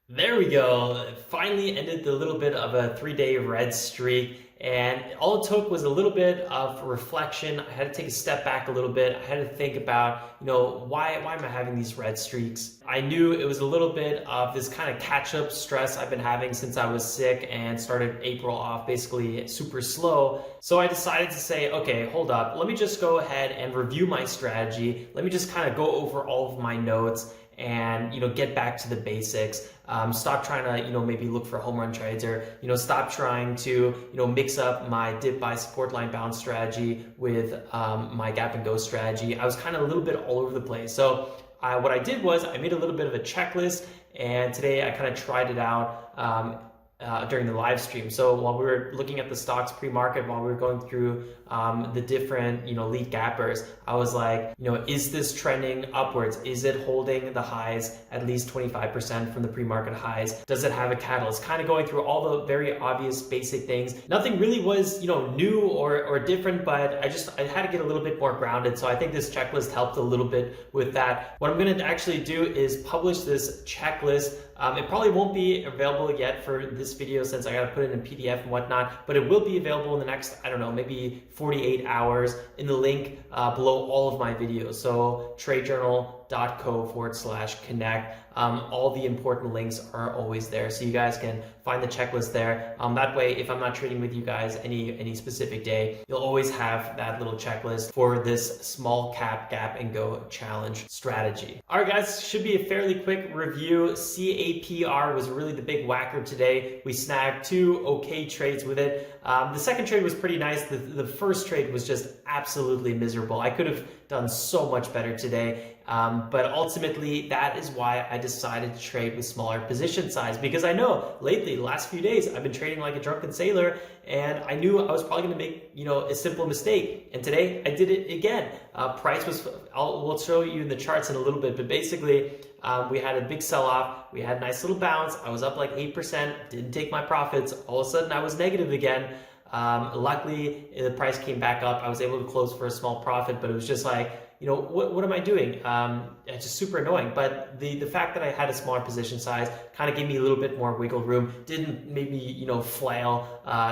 There we go. Finally ended the little bit of a 3-day red streak. And all it took was a little bit of reflection. I had to take a step back a little bit. I had to think about, why am I having these red streaks? I knew it was a little bit of this kind of catch-up stress I've been having since I was sick and started April off basically super slow. So I decided to say, okay, hold up. Let me just go ahead and review my strategy. Let me just kind of go over all of my notes and get back to the basics. Stop trying to maybe look for home run trades, or stop trying to mix up my dip buy support line bounce strategy with my gap and go strategy. I was kind of a little bit all over the place. So what I did was I made a little bit of a checklist, and today I kind of tried it out during the live stream. So while we were looking at the stocks pre-market, while we were going through the different lead gappers, I was like, is this trending upwards? Is it holding the highs at least 25% from the pre-market highs? Does it have a catalyst? Kind of going through all the very obvious basic things. Nothing really was new or different, but I had to get a little bit more grounded. So I think this checklist helped a little bit with that. What I'm going to actually do is publish this checklist. It probably won't be available yet for this video since I got to put it in PDF and whatnot, but it will be available in the next, I don't know, maybe 48 hours in the link below all of my videos. So TradeJournal.co/connect. All the important links are always there, so you guys can find the checklist there. That way, if I'm not trading with you guys any specific day, you'll always have that little checklist for this small cap gap and go challenge strategy. All right, guys, should be a fairly quick review. CAPR was really the big whacker today. We snagged 2 okay trades with it. The second trade was pretty nice. The first trade was just absolutely miserable. I could have done so much better today. But ultimately, that is why I decided to trade with smaller position size, because I know lately, the last few days, I've been trading like a drunken sailor, and I knew I was probably going to make, a simple mistake. And today I did it again. Price was, we'll show you in the charts in a little bit, but basically, we had a big sell-off. We had a nice little bounce. I was up like 8%, didn't take my profits. All of a sudden, I was negative again. Luckily, the price came back up. I was able to close for a small profit, but it was just like, what am I doing? It's just super annoying. But the fact that I had a smaller position size kind of gave me a little bit more wiggle room, didn't make me, flail.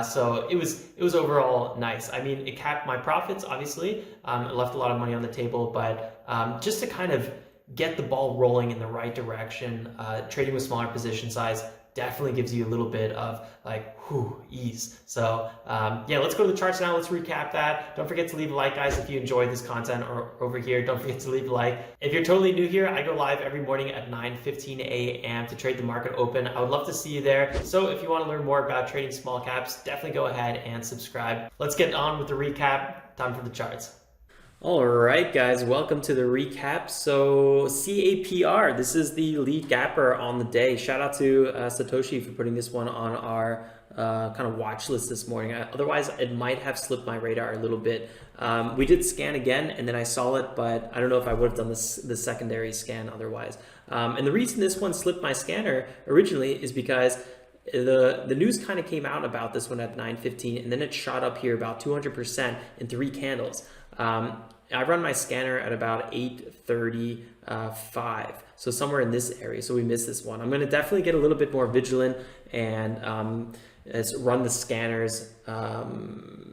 So it was overall nice. I mean, it capped my profits, obviously. It left a lot of money on the table, but just to kind of get the ball rolling in the right direction, trading with smaller position size definitely gives you a little bit of like, ease. So yeah, let's go to the charts now. Let's recap that. Don't forget to leave a like, guys, if you enjoyed this content, or over here, don't forget to leave a like. If you're totally new here, I go live every morning at 9:15 a.m. to trade the market open. I would love to see you there. So if you want to learn more about trading small caps, definitely go ahead and subscribe. Let's get on with the recap. Time for the charts. All right, guys, welcome to the recap. So CAPR, this is the lead gapper on the day. Shout out to Satoshi for putting this one on our kind of watch list this morning. Otherwise, it might have slipped my radar a little bit. We did scan again, and then I saw it, but I don't know if I would have done the secondary scan otherwise. And the reason this one slipped my scanner originally is because the news kind of came out about this one at 9:15, and then it shot up here about 200% in 3 candles. I run my scanner at about 8:35, so somewhere in this area. So we missed this one. I'm going to definitely get a little bit more vigilant and run the scanners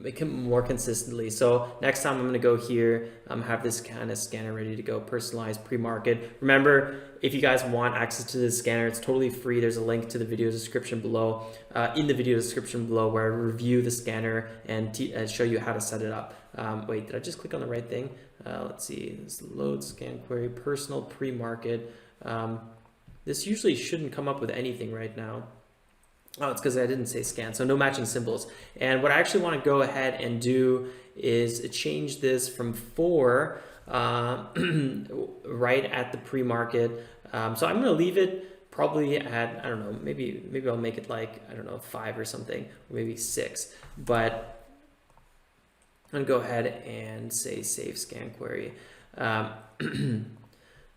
make them more consistently. So next time I'm going to go here, have this kind of scanner ready to go, personalized pre-market. Remember, if you guys want access to this scanner, it's totally free. There's a link to the video description below, in the video description below, where I review the scanner and show you how to set it up. Wait, did I just click on the right thing? Let's see, this load scan query, personal pre-market. This usually shouldn't come up with anything right now. Oh, it's because I didn't say scan, so no matching symbols. And what I actually want to go ahead and do is change this from 4 right at the pre-market. So I'm going to leave it probably at, I don't know, maybe I'll make it like, I don't know, 5 or something, or maybe 6. But I'm going to go ahead and say save scan query.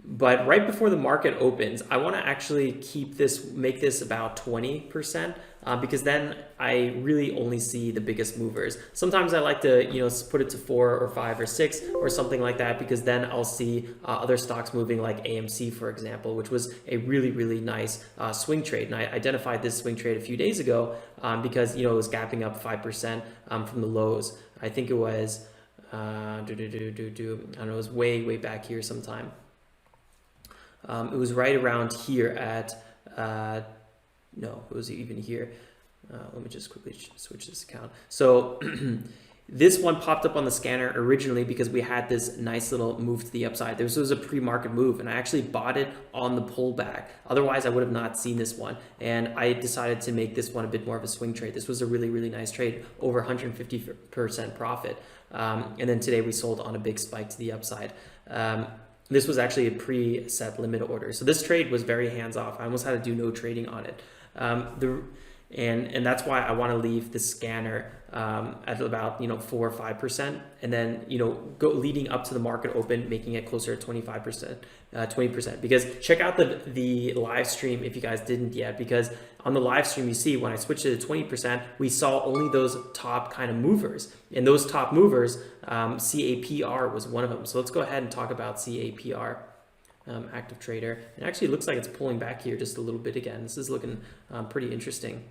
But right before the market opens, I want to actually make this about 20%, because then I really only see the biggest movers. Sometimes I like to, put it to 4 or 5 or 6 or something like that, because then I'll see other stocks moving, like AMC, for example, which was a really, really nice swing trade. And I identified this swing trade a few days ago because, it was gapping up 5% from the lows. I think it was, I don't know, it was way back here sometime. It was right around here at, no, it was even here. Let me just quickly switch this account. So this one popped up on the scanner originally because we had this nice little move to the upside. This was a pre-market move, and I actually bought it on the pullback. Otherwise, I would have not seen this one. And I decided to make this one a bit more of a swing trade. This was a really, really nice trade, over 150% profit. And then today we sold on a big spike to the upside. This was actually a pre-set limit order. So this trade was very hands-off. I almost had to do no trading on it. And that's why I want to leave the scanner at about 4 or 5%, and then go leading up to the market open, making it closer to 25%, 20%. Because check out the live stream if you guys didn't yet, because on the live stream you see when I switched it to 20%, we saw only those top kind of movers, and those top movers, CAPR was one of them. So let's go ahead and talk about CAPR. Active trader. It actually looks like it's pulling back here just a little bit again. This is looking pretty interesting.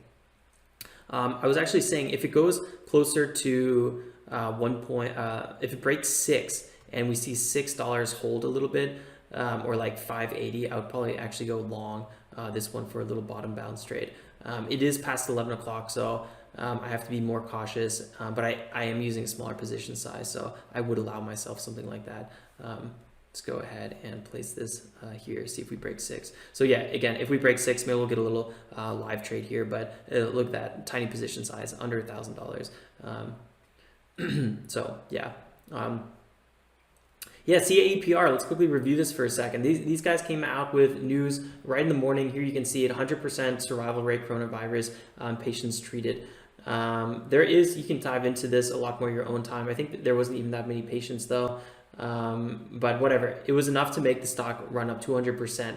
I was actually saying if it goes closer to if it breaks 6 and we see $6 hold a little bit, or like 580, I would probably actually go long this one for a little bottom bounce trade. It is past 11 o'clock, so I have to be more cautious, but I am using a smaller position size, so I would allow myself something like that. Let's go ahead and place this here, see if we break 6. So yeah, again, if we break 6, maybe we'll get a little live trade here, but look at that tiny position size, under $1,000. So yeah. Yeah, CAPR, let's quickly review this for a second. These guys came out with news right in the morning. Here you can see it, 100% survival rate coronavirus patients treated. You can dive into this a lot more your own time. I think that there wasn't even that many patients though. But whatever, it was enough to make the stock run up 200%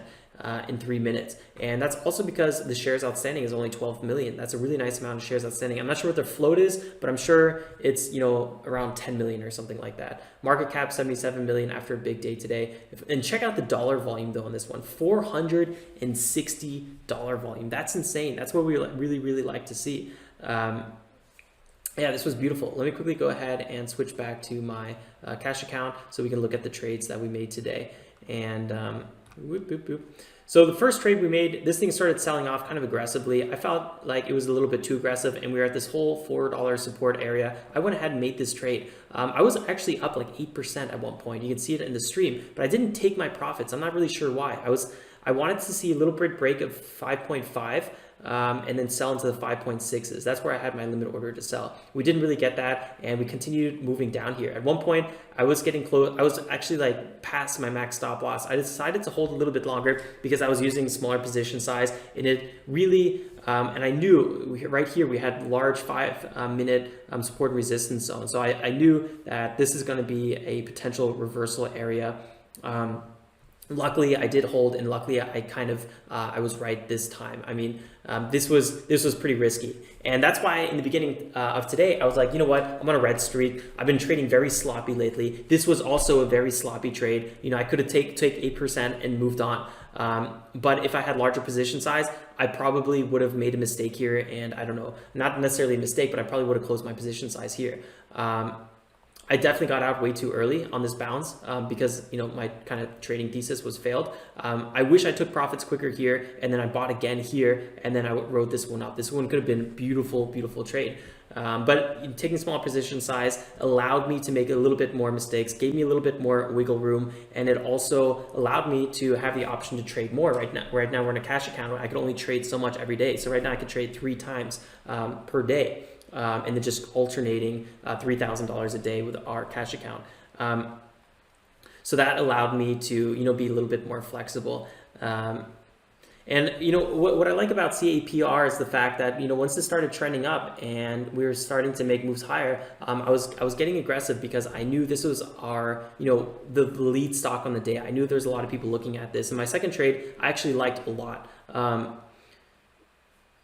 in 3 minutes. And that's also because the shares outstanding is only 12 million. That's a really nice amount of shares outstanding. I'm not sure what their float is, but I'm sure it's, around 10 million or something like that. Market cap 77 million after a big day today. And check out the dollar volume though on this one, $460 volume. That's insane. That's what we really, really like to see. Yeah, this was beautiful. Let me quickly go ahead and switch back to my cash account so we can look at the trades that we made today. And so the first trade we made, this thing started selling off kind of aggressively. I felt like it was a little bit too aggressive, and we were at this whole $4 support area. I went ahead and made this trade. I was actually up like 8% at one point. You can see it in the stream, but I didn't take my profits. I'm not really sure why. I wanted to see a little bit break of 5.5. And then sell into the 5.6s. That's where I had my limit order to sell. We didn't really get that, and we continued moving down here. At one point, I was getting close. I was actually like past my max stop loss. I decided to hold a little bit longer because I was using smaller position size, and it really, and I knew right here we had large 5-minute support and resistance zone. So I knew that this is going to be a potential reversal area. Luckily, I did hold, and luckily, I was right this time. I mean, this was pretty risky, and that's why in the beginning of today, I was like, you know what, I'm on a red streak. I've been trading very sloppy lately. This was also a very sloppy trade. I could have take 8% and moved on. But if I had larger position size, I probably would have made a mistake here, and I don't know, not necessarily a mistake, but I probably would have closed my position size here. I definitely got out way too early on this bounce because my kind of trading thesis was failed. I wish I took profits quicker here, and then I bought again here, and then I wrote this one up. This one could have been beautiful, beautiful trade. But taking small position size allowed me to make a little bit more mistakes, gave me a little bit more wiggle room, and it also allowed me to have the option to trade more. Right now we're in a cash account where I could only trade so much every day. So right now I could trade 3 times per day. And then just alternating $3,000 a day with our cash account. So that allowed me to, be a little bit more flexible. And what I like about CAPR is the fact that once this started trending up and we were starting to make moves higher, I was getting aggressive because I knew this was our the lead stock on the day. I knew there was a lot of people looking at this. And my second trade I actually liked a lot.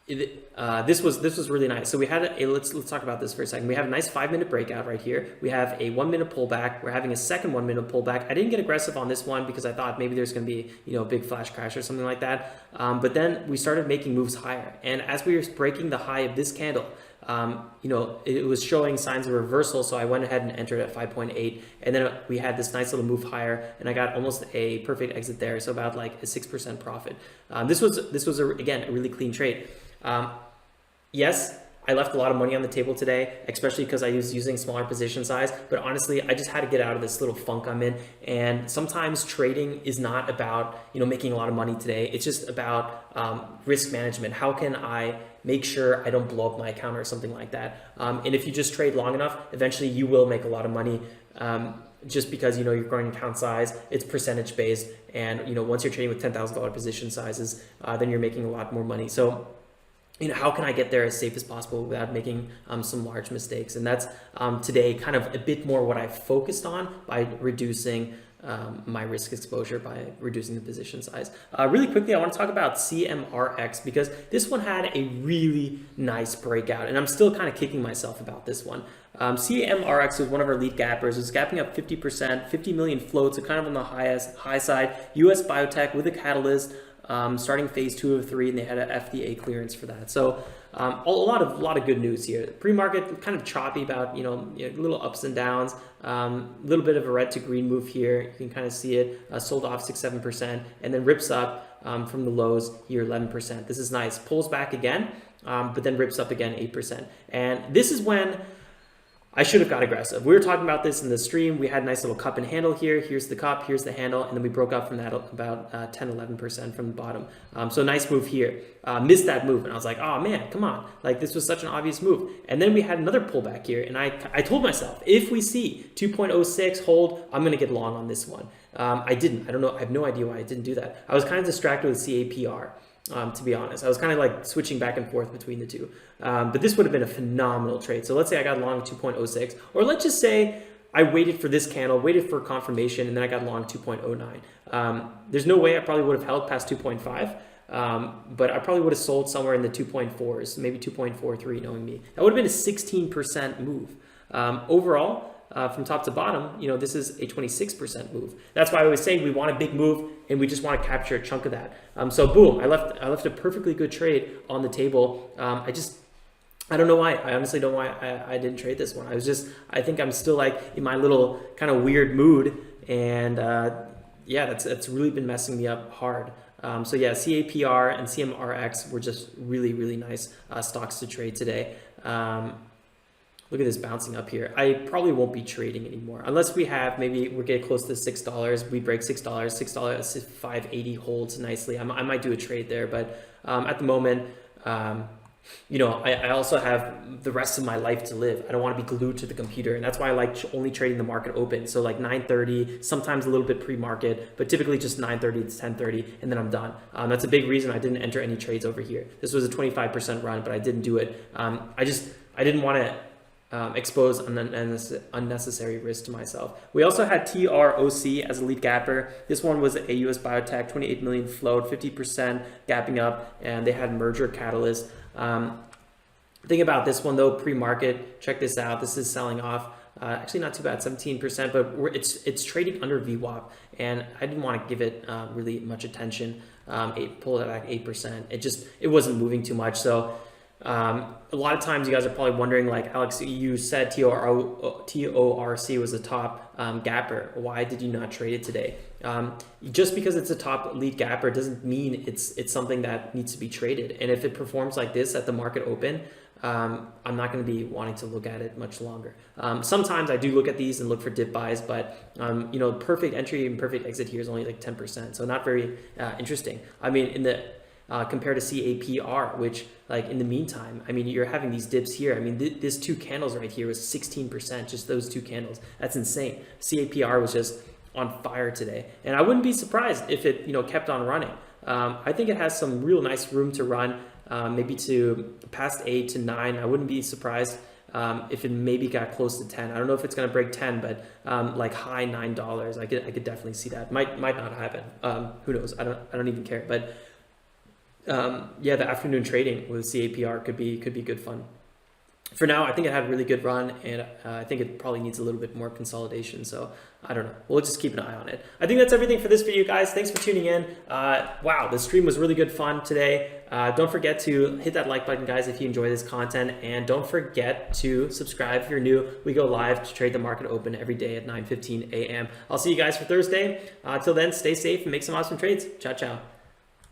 This was really nice. So we had let's talk about this for a second. We have a nice 5-minute breakout right here. We have a 1-minute pullback. We're having a second 1-minute pullback. I didn't get aggressive on this one because I thought maybe there's going to be a big flash crash or something like that. But then we started making moves higher, and as we were breaking the high of this candle, it was showing signs of reversal. So I went ahead and entered at 5.8, and then we had this nice little move higher, and I got almost a perfect exit there. So about like a 6% profit. This was again a really clean trade. Yes, I left a lot of money on the table today, especially because I was using smaller position size, but honestly, I just had to get out of this little funk I'm in. And sometimes trading is not about, making a lot of money today. It's just about risk management. How can I make sure I don't blow up my account or something like that? And if you just trade long enough, eventually you will make a lot of money. Just because you're growing account size, it's percentage based, and once you're trading with $10,000 position sizes, then you're making a lot more money. So how can I get there as safe as possible without making some large mistakes? And that's today kind of a bit more what I focused on by reducing my risk exposure, by reducing the position size. Really quickly, I want to talk about CMRX because this one had a really nice breakout, and I'm still kind of kicking myself about this one. CMRX was one of our lead gappers. It's gapping up 50%, 50 million float, so kind of on the high side. US biotech with a catalyst. Starting phase 2 of 3, and they had an FDA clearance for that. So a lot of good news here. Pre-market kind of choppy about little ups and downs. A little bit of a red to green move here. You can kind of see it sold off 6-7%, and then rips up from the lows here 11%. This is nice. Pulls back again, but then rips up again 8%. And this is when I should have got aggressive. We were talking about this in the stream. We had a nice little cup and handle here. Here's the cup, here's the handle, and then we broke up from that about 10-11% from the bottom. So nice move here. Missed that move, and I was like, oh man, come on. Like, this was such an obvious move. And then we had another pullback here, and I told myself, if we see 2.06 hold, I'm gonna get long on this one. I didn't. I don't know. I have no idea why I didn't do that. I was kind of distracted with CAPR. To be honest, I was kind of like switching back and forth between the two, but this would have been a phenomenal trade. So let's say I got long 2.06, or let's just say I waited for this candle, waited for confirmation, and then I got long 2.09. There's no way I probably would have held past 2.5, but I probably would have sold somewhere in the 2.4s, maybe 2.43, knowing me. That would have been a 16% move. Overall, from top to bottom, this is a 26% move. That's why I was saying we want a big move, and we just want to capture a chunk of that. So boom, I left a perfectly good trade on the table. I don't know why. I honestly don't know why I didn't trade this one. I think I'm still like in my little kind of weird mood, and yeah, that's really been messing me up hard. So yeah, CAPR and CMRX were just really, really nice stocks to trade today. Look at this bouncing up here. I probably won't be trading anymore unless maybe we're getting close to $6. We break $6, $5.80 holds nicely. I might do a trade there, but at the moment, I also have the rest of my life to live. I don't want to be glued to the computer, and that's why I like only trading the market open. So like 9:30, sometimes a little bit pre-market, but typically just 9:30 to 10:30, and then I'm done. That's a big reason I didn't enter any trades over here. This was a 25% run, but I didn't do it. I didn't want to expose unnecessary risk to myself. We also had TROC as a lead gapper. This one was a US biotech, 28 million float, 50% gapping up, and they had merger catalyst. Think about this one though, pre-market. Check this out. This is selling off. Actually not too bad, 17%, but it's trading under VWAP, and I didn't want to give it really much attention. Pulled it back 8%. It wasn't moving too much. So a lot of times you guys are probably wondering, like, Alex, you said TORC was a top gapper. Why did you not trade it today? Just because it's a top lead gapper doesn't mean it's something that needs to be traded. And if it performs like this at the market open, I'm not going to be wanting to look at it much longer. Sometimes I do look at these and look for dip buys, but perfect entry and perfect exit here is only like 10%, so not very interesting. I mean, in the compared to CAPR, which, like, in the meantime, I mean, you're having these dips here. I mean, this two candles right here was 16%, just those two candles. That's insane. CAPR was just on fire today, and I wouldn't be surprised if it kept on running. I think it has some real nice room to run, maybe to past 8 to 9. I wouldn't be surprised if it maybe got close to 10. I don't know if it's going to break 10, but like high $9, I could definitely see that. Might not happen. Who knows? I don't even care. But yeah, the afternoon trading with CAPR could be good fun. For now, I think it had a really good run, and I think it probably needs a little bit more consolidation. So I don't know. We'll just keep an eye on it. I think that's everything for this video, guys. Thanks for tuning in. Wow, the stream was really good fun today. Don't forget to hit that like button, guys, if you enjoy this content. And don't forget to subscribe if you're new. We go live to trade the market open every day at 9:15 a.m. I'll see you guys for Thursday. Till then, stay safe and make some awesome trades. Ciao, ciao.